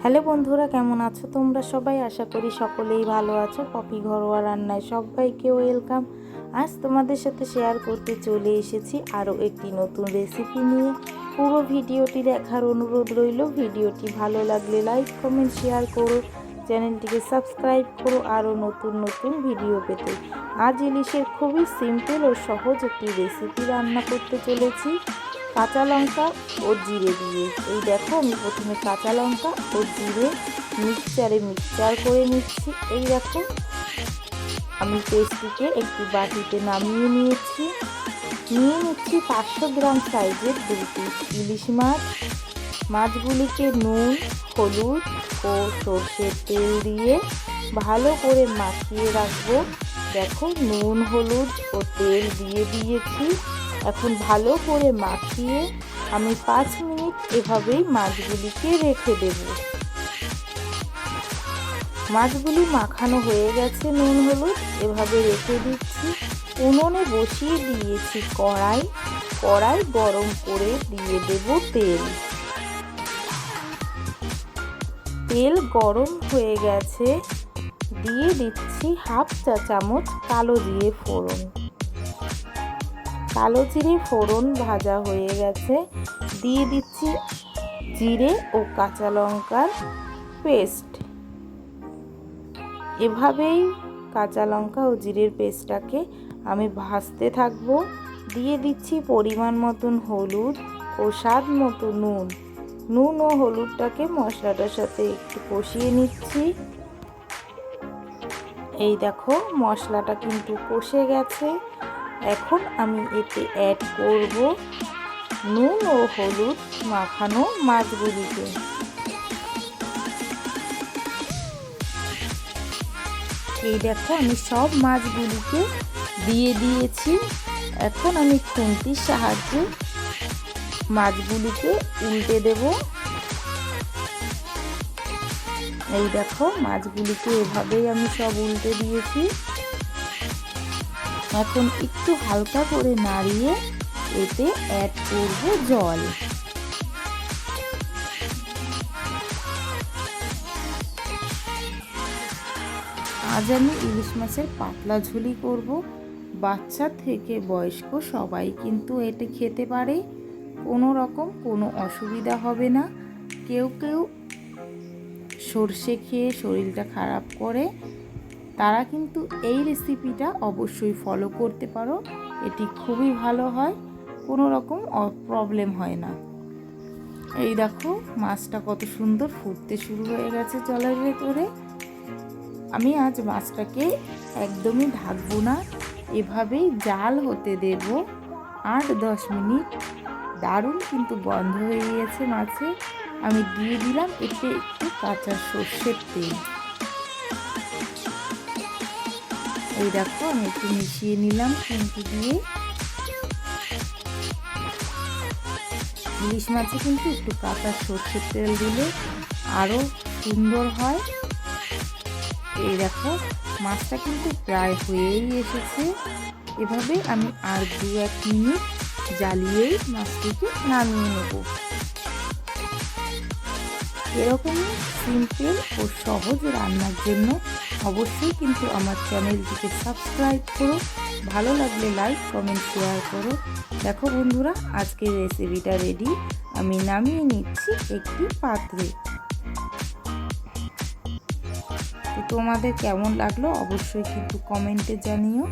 Hello বন্ধুরা, কেমন আছো তোমরা সবাই? আশা করি সকলেই ভালো আছো। পপি ঘরোয়া রান্নায় সবাইকে ওয়েলকাম। আজ তোমাদের সাথে শেয়ার করতে চলে এসেছি আরও একটি নতুন রেসিপি নিয়ে। পুরো ভিডিওটি দেখার অনুরোধ রইল। ভিডিওটি ভালো লাগলে লাইক, কমেন্ট, শেয়ার করো। চ্যানেলটিকে সাবস্ক্রাইব করো আরও নতুন নতুন ভিডিও পেতে। আজ ইলিশের খুবই সিম্পল ও সহজ একটি রেসিপি রান্না করতে চলেছি কাঁচা লঙ্কা ও জিরে দিয়ে। এই দেখো, আমি প্রথমে কাঁচা লঙ্কা ও জিরে মিক্সচার করে নিচ্ছি। এই দেখো, আমি পেস্টটিকে একটি বাটিতে নামিয়ে নিচ্ছি 500 গ্রাম সাইজের 2 পিস ইলিশ মাছ। মাছগুলিকে নুন, হলুদ ও সর্ষের তেল দিয়ে ভালো করে মাখিয়ে রাখবো। দেখো, নুন, হলুদ ও তেল দিয়ে দিয়েছি। এখন ভালো করে মাখিয়ে আমি 5 মিনিট এভাবেই মাছগুলিকে রেখে দেব। মাছগুলি মাখানো হয়ে গেছে নুন হলুদ, এভাবে রেখে দিচ্ছি। উনুনে বসিয়ে দিয়েছি কড়াই গরম করে দিয়ে দেব তেল গরম হয়ে গেছে, দিয়ে দিচ্ছি হাফ চা চামচ কালো জিরে ফোড়ন ভাজা হয়ে গেছে। দিয়ে দিচ্ছি জিরে ও কাঁচা লঙ্কার পেস্ট। এভাবেই কাঁচা লঙ্কা ও জিরের পেস্টটাকে আমি ভাজতে থাকবো। দিয়ে দিচ্ছি পরিমাণ মতন হলুদ ও স্বাদ মতো নুন ও হলুদটাকে মশলাটার সাথে একটু কষিয়ে নিচ্ছি। এই দেখো, মশলাটা কিন্তু কষে গেছে। এখন আমি এতে অ্যাড করব নুন ও হলুদ মাখানো মাছগুলিকে। এই দেখো, আমি সব মাছগুলিকে দিয়ে দিয়েছি। এখন আমি খুন্তির সাহায্যে মাছগুলিকে উল্টে দেব। এই দেখো, মাছগুলিকে এভাবেই আমি সব উল্টে দিয়েছি। এখন একটু হালকা করে নাড়িয়ে এতে অ্যাড করব জল। আজ আমি ইলিশ মাছের পাতলা ঝুলি করব। বাচ্চা থেকে বয়স্ক সবাই কিন্তু এটি খেতে পারে, কোনো অসুবিধা হবে না। কেউ সর্ষে খেয়ে শরীরটা খারাপ করে, তারা কিন্তু এই রেসিপিটা অবশ্যই ফলো করতে পারো। এটি খুবই ভালো হয়, কোনো রকম প্রবলেম হয় না। এই দেখো, মাছটা কত সুন্দর ফুটতে শুরু হয়ে গেছে জলের ভেতরে। আমি আজ মাছটাকে একদমই ঢাকবো না, এভাবেই জাল হতে দেব 8-10 মিনিট। দারুণ কিন্তু গন্ধ হয়ে গিয়েছে মাছে। আমি দিয়ে দিলাম এতে একটু কাঁচা সর্ষের তেল। এই দেখো, আমি একটু মিশিয়ে নিলাম খুন্তি দিয়ে। ইলিশ মাছে কিন্তু একটু কাঁচা সর্ষের তেল দিলে আরও সুন্দর হয়। এই দেখো, মাছটা কিন্তু প্রায় হয়েই এসেছে। এভাবে আমি আর 2-1 মিনিট জ্বালিয়েই মাছটিকে নামিয়ে নেব। এরকমই সিম্পল ও সহজ রান্নার জন্য অবশ্যই কিন্তু আমার চ্যানেলটিকে সাবস্ক্রাইব করো। ভালো লাগলে লাইক, কমেন্ট, শেয়ার করো। দেখো বন্ধুরা, আজকের রেসিপিটা রেডি। আমি নামিয়ে নিচ্ছি একটি পাত্রে। তো তোমাদের কেমন লাগলো অবশ্যই কিন্তু কমেন্টে জানিও।